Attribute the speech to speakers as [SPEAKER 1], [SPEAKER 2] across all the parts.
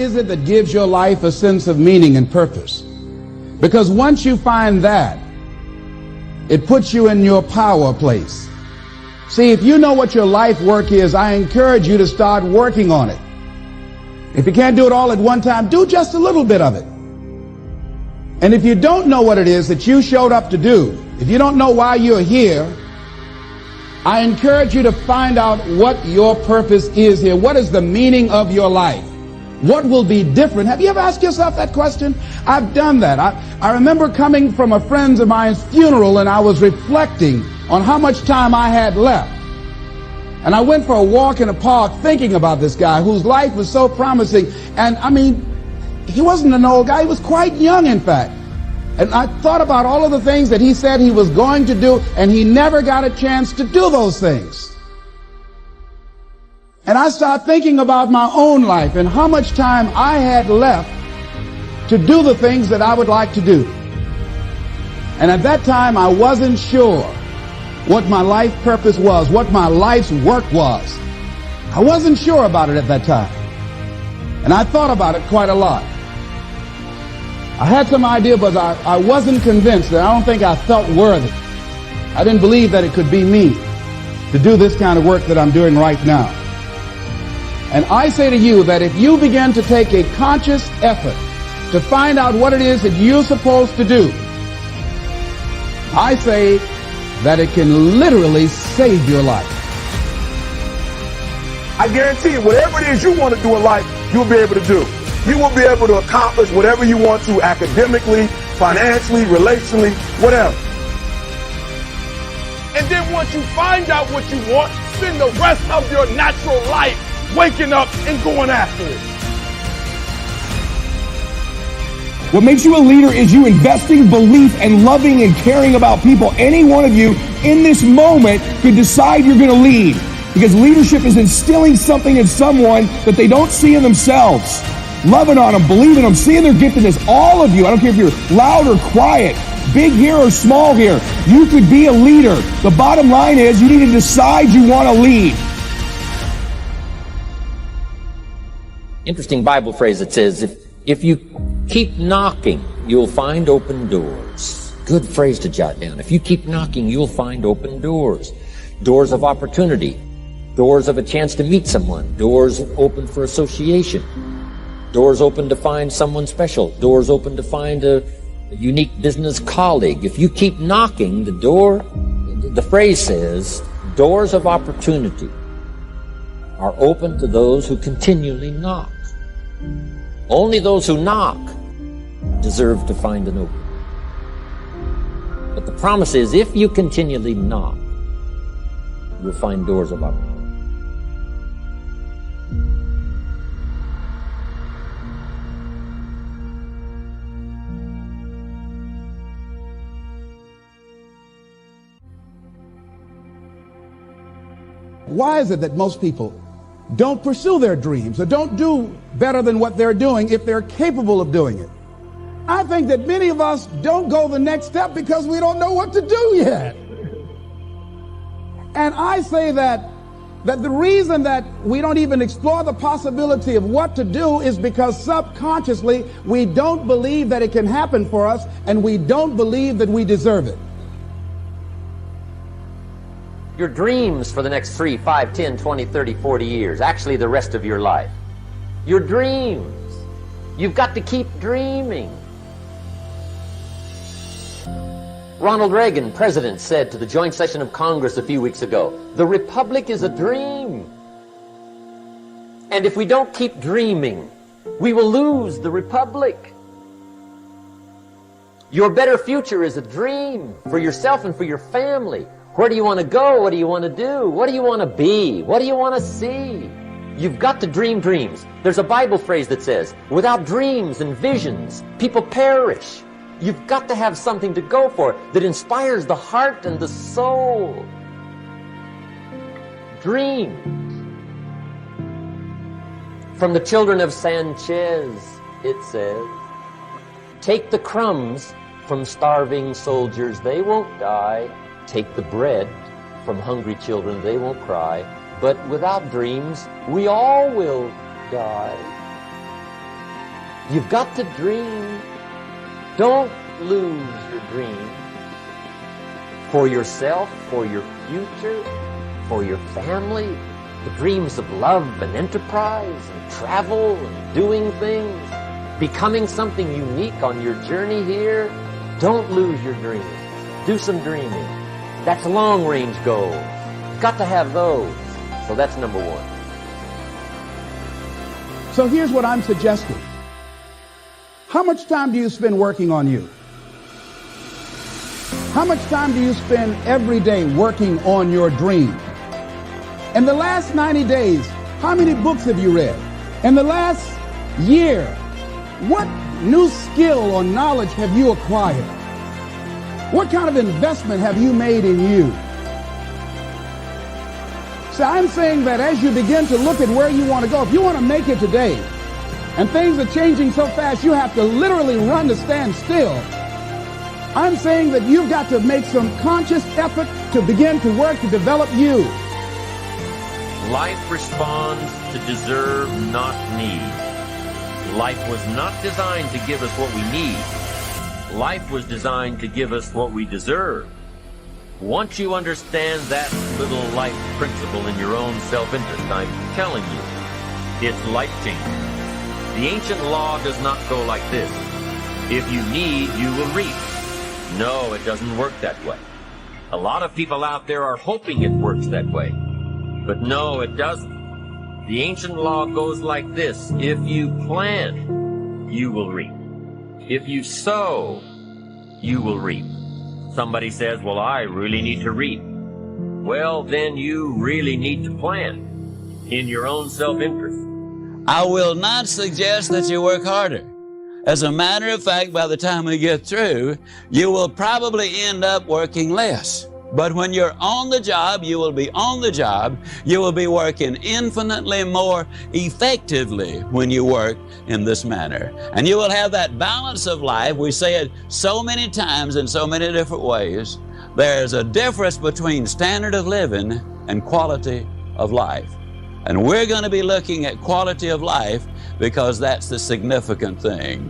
[SPEAKER 1] is it that gives your life a sense of meaning and purpose? Because once you find that, it puts you in your power place. See, if you know what your life work is, I encourage you to start working on it. If you can't do it all at one time, do just a little bit of it. And if you don't know what it is that you showed up to do, if you don't know why you're here, I encourage you to find out what your purpose is here. What is the meaning of your life? What will be different? Have you ever asked yourself that question? I've done that. I remember coming from a friend of mine's funeral, and I was reflecting on how much time I had left. And I went for a walk in a park thinking about this guy whose life was so promising. And I mean, he wasn't an old guy. He was quite young, in fact. And I thought about all of the things that he said he was going to do, and he never got a chance to do those things. And I started thinking about my own life and how much time I had left to do the things that I would like to do. And at that time, I wasn't sure what my life purpose was, what my life's work was. I wasn't sure about it at that time. And I thought about it quite a lot. I had some idea, but I wasn't convinced. I don't think I felt worthy. I didn't believe that it could be me to do this kind of work that I'm doing right now. And I say to you that if you begin to take a conscious effort to find out what it is that you're supposed to do, I say that it can literally save your life.
[SPEAKER 2] I guarantee you, whatever it is you want to do in life, you'll be able to do. You will be able to accomplish whatever you want to, academically, financially, relationally, whatever. And then once you find out what you want, spend the rest of your natural life waking up and going after it.
[SPEAKER 3] What makes you a leader is you investing belief and loving and caring about people. Any one of you in this moment could decide you're going to lead, because leadership is instilling something in someone that they don't see in themselves. Loving on them, believing them, seeing their giftedness. All of you, I don't care if you're loud or quiet, big here or small here, you could be a leader. The bottom line is you need to decide you want to lead.
[SPEAKER 4] Interesting Bible phrase that says, if you keep knocking, you'll find open doors. Good phrase to jot down. If you keep knocking, you'll find open doors. Doors of opportunity. Doors of a chance to meet someone. Doors open for association. Doors open to find someone special. Doors open to find a unique business colleague. If you keep knocking, the phrase says, doors of opportunity are open to those who continually knock. Only those who knock deserve to find an opening. But the promise is, if you continually knock, you'll find doors of opportunity.
[SPEAKER 1] Why is it that most people don't pursue their dreams or don't do better than what they're doing if they're capable of doing it? I think that many of us don't go the next step because we don't know what to do yet. And I say that the reason that we don't even explore the possibility of what to do is because subconsciously we don't believe that it can happen for us, and we don't believe that we deserve it.
[SPEAKER 4] Your dreams for the next 3, 5, 10, 20, 30, 40 years, actually the rest of your life. Your dreams. You've got to keep dreaming. Ronald Reagan, president, said to the joint session of Congress a few weeks ago, "The Republic is a dream. And if we don't keep dreaming, we will lose the Republic." Your better future is a dream for yourself and for your family. Where do you want to go? What do you want to do? What do you want to be? What do you want to see? You've got to dream dreams. There's a Bible phrase that says, without dreams and visions, people perish. You've got to have something to go for that inspires the heart and the soul. Dream. From the children of Sanchez, it says, take the crumbs from starving soldiers, they won't die. Take the bread from hungry children, they won't cry. But without dreams, we all will die. You've got to dream. Don't lose your dream. For yourself, for your future, for your family, the dreams of love and enterprise and travel and doing things, becoming something unique on your journey here. Don't lose your dreams. Do some dreaming. That's long-range goals. You've got to have those. So that's number one.
[SPEAKER 1] So here's what I'm suggesting. How much time do you spend working on you? How much time do you spend every day working on your dream? In the last 90 days, how many books have you read? In the last year, what new skill or knowledge have you acquired? What kind of investment have you made in you? So I'm saying that as you begin to look at where you want to go, if you want to make it today, and things are changing so fast you have to literally run to stand still, I'm saying that you've got to make some conscious effort to begin to work to develop you.
[SPEAKER 4] Life responds to deserve, not need. Life was not designed to give us what we need. Life was designed to give us what we deserve. Once you understand that little life principle in your own self-interest, I'm telling you, it's life-changing. The ancient law does not go like this. If you need, you will reap. No, it doesn't work that way. A lot of people out there are hoping it works that way. But no, it doesn't. The ancient law goes like this. If you plant, you will reap. If you sow, you will reap. Somebody says, well, I really need to reap. Well, then you really need to plant in your own self-interest.
[SPEAKER 5] I will not suggest that you work harder. As a matter of fact, by the time we get through, you will probably end up working less. But when you're on the job, you will be on the job. You will be working infinitely more effectively when you work in this manner. And you will have that balance of life. We say it so many times in so many different ways. There's a difference between standard of living and quality of life. And we're going to be looking at quality of life because that's the significant thing.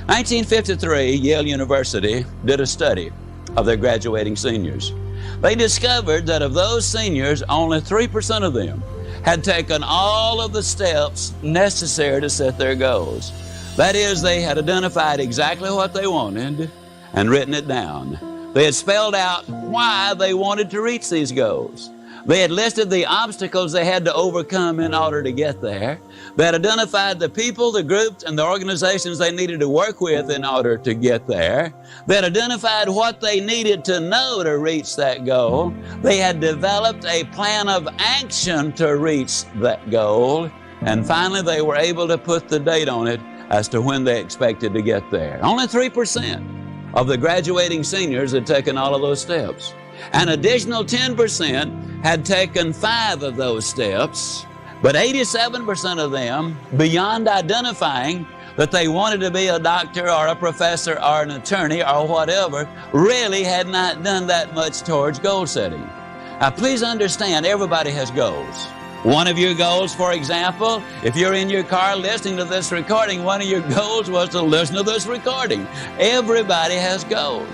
[SPEAKER 5] 1953, Yale University did a study of their graduating seniors. They discovered that of those seniors, only 3% of them had taken all of the steps necessary to set their goals. That is, they had identified exactly what they wanted and written it down. They had spelled out why they wanted to reach these goals. They had listed the obstacles they had to overcome in order to get there. They had identified the people, the groups, and the organizations they needed to work with in order to get there. They had identified what they needed to know to reach that goal. They had developed a plan of action to reach that goal. And finally, they were able to put the date on it as to when they expected to get there. Only 3% of the graduating seniors had taken all of those steps. An additional 10% had taken 5 of those steps, but 87% of them, beyond identifying that they wanted to be a doctor or a professor or an attorney or whatever, really had not done that much towards goal setting. Now, please understand, everybody has goals. One of your goals, for example, if you're in your car listening to this recording, one of your goals was to listen to this recording. Everybody has goals.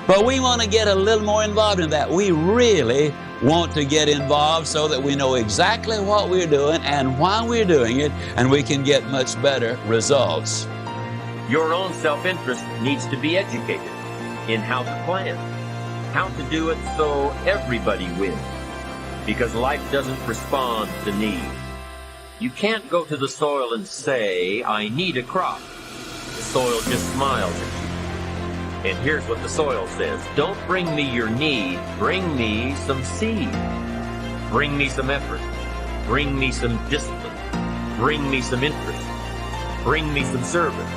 [SPEAKER 5] But we want to get a little more involved in that. We really want to get involved so that we know exactly what we're doing and why we're doing it, and we can get much better results.
[SPEAKER 4] Your own self-interest needs to be educated in how to plan, how to do it so everybody wins, because life doesn't respond to need. You can't go to the soil and say, I need a crop. The soil just smiles at you. And here's what the soil says. Don't bring me your need, bring me some seed. Bring me some effort. Bring me some discipline. Bring me some interest. Bring me some service.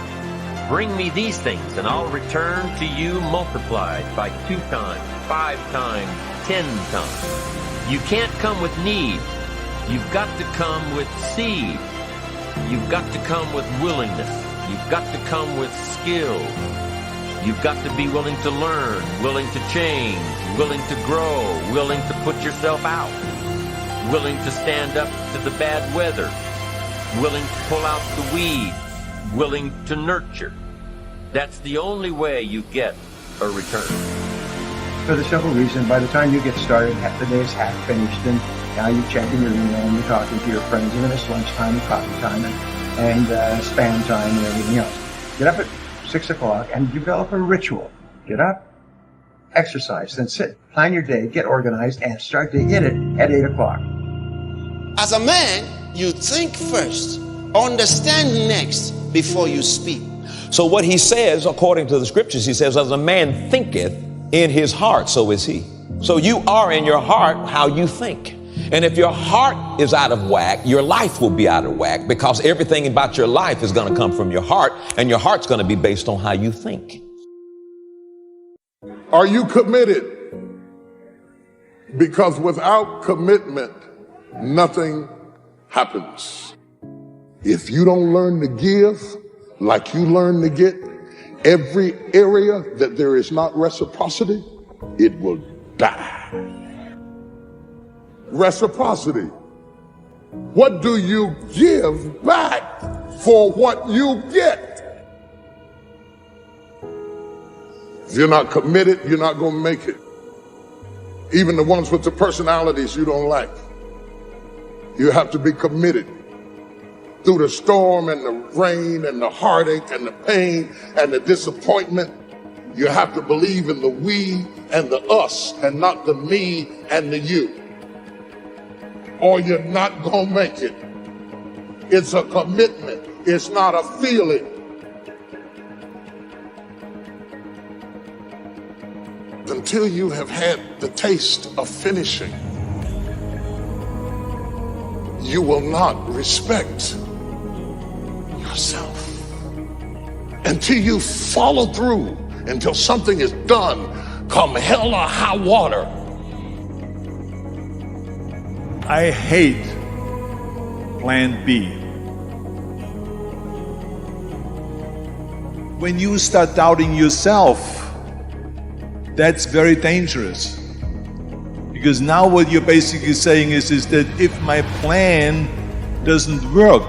[SPEAKER 4] Bring me these things, and I'll return to you multiplied by 2 times, 5 times, 10 times. You can't come with need. You've got to come with seed. You've got to come with willingness. You've got to come with skill. You've got to be willing to learn, willing to change, willing to grow, willing to put yourself out, willing to stand up to the bad weather, willing to pull out the weeds, willing to nurture. That's the only way you get a return.
[SPEAKER 6] For the simple reason, by the time you get started, half the day is half finished, and now you're checking your email and you're talking to your friends, and then it's lunchtime and coffee time and spam time and everything else. Get up at 6 o'clock and develop a ritual. Get up, exercise, then sit, plan your day, get organized, and start to hit it at 8 o'clock.
[SPEAKER 7] As a man, you think first, understand next before you speak.
[SPEAKER 8] So what he says, according to the scriptures, he says, as a man thinketh in his heart, so is he. So you are in your heart how you think. And if your heart is out of whack, your life will be out of whack, because everything about your life is going to come from your heart, and your heart's going to be based on how you think.
[SPEAKER 9] Are you committed? Because without commitment, nothing happens. If you don't learn to give like you learn to get, every area that there is not reciprocity, it will die. Reciprocity. What do you give back for what you get? If you're not committed, you're not going to make it. Even the ones with the personalities you don't like. You have to be committed. Through the storm and the rain and the heartache and the pain and the disappointment, you have to believe in the we and the us and not the me and the you. Or you're not going to make it. It's a commitment. It's not a feeling. Until you have had the taste of finishing, you will not respect yourself. Until you follow through, until something is done, come hell or high water.
[SPEAKER 10] I hate plan B. When you start doubting yourself, that's very dangerous. Because now what you're basically saying is that if my plan doesn't work,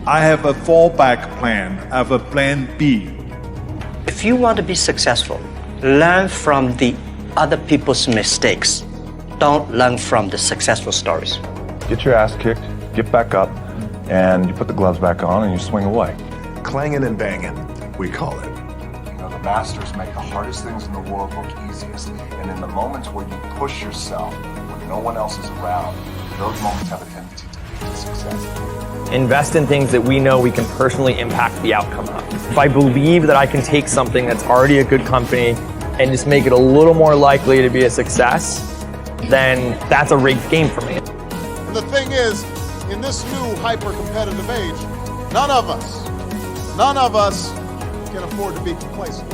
[SPEAKER 10] I have a fallback plan. I have a plan B.
[SPEAKER 11] If you want to be successful, learn from the other people's mistakes. Don't learn from the successful stories.
[SPEAKER 12] Get your ass kicked, get back up, and you put the gloves back on and you swing away.
[SPEAKER 13] Clanging and banging, we call it. The masters make the hardest things in the world look easiest. And in the moments where you push yourself, when no one else is around, those moments have a tendency to lead to success.
[SPEAKER 14] Invest in things that we know we can personally impact the outcome of. If I believe that I can take something that's already a good company and just make it a little more likely to be a success, then that's a rigged game for me.
[SPEAKER 15] And the thing is, in this new hyper-competitive age, none of us can afford to be complacent.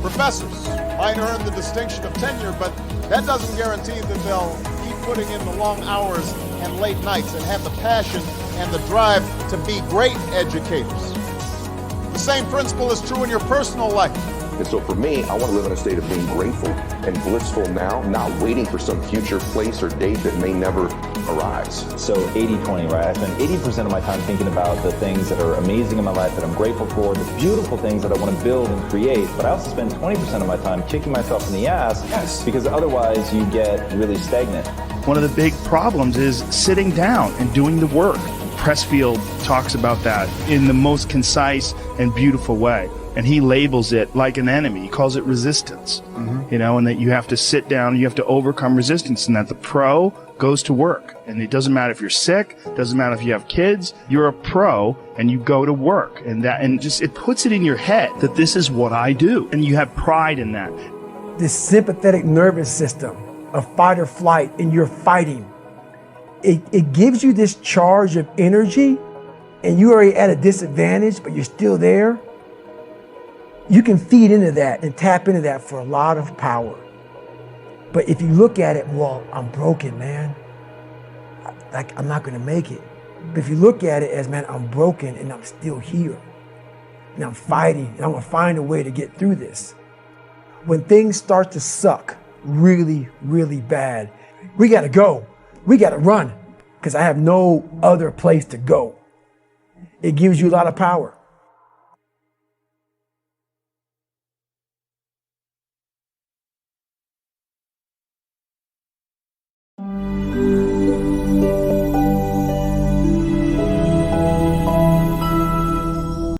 [SPEAKER 15] Professors might earn the distinction of tenure, but that doesn't guarantee that they'll keep putting in the long hours and late nights and have the passion and the drive to be great educators. The same principle is true in your personal life.
[SPEAKER 16] And so for me, I want to live in a state of being grateful and blissful now, not waiting for some future place or date that may never arise.
[SPEAKER 17] So 80-20, right? I spend 80% of my time thinking about the things that are amazing in my life that I'm grateful for, the beautiful things that I want to build and create, but I also spend 20% of my time kicking myself in the ass because otherwise you get really stagnant.
[SPEAKER 18] One of the big problems is sitting down and doing the work. Pressfield talks about that in the most concise and beautiful way. And he labels it like an enemy. He calls it resistance, you know, and that you have to sit down, you have to overcome resistance, and that the pro goes to work. And it doesn't matter if you're sick, doesn't matter if you have kids, you're a pro and you go to work. And it puts it in your head that this is what I do. And you have pride in that.
[SPEAKER 19] This sympathetic nervous system of fight or flight, and you're fighting. It gives you this charge of energy, and you're already at a disadvantage, but you're still there. You can feed into that and tap into that for a lot of power. But if you look at it, well, I'm broken, man. I'm not going to make it. But if you look at it as, man, I'm broken and I'm still here. And I'm fighting and I'm going to find a way to get through this. When things start to suck really, really bad, we got to go. We got to run because I have no other place to go. it gives you a lot of power.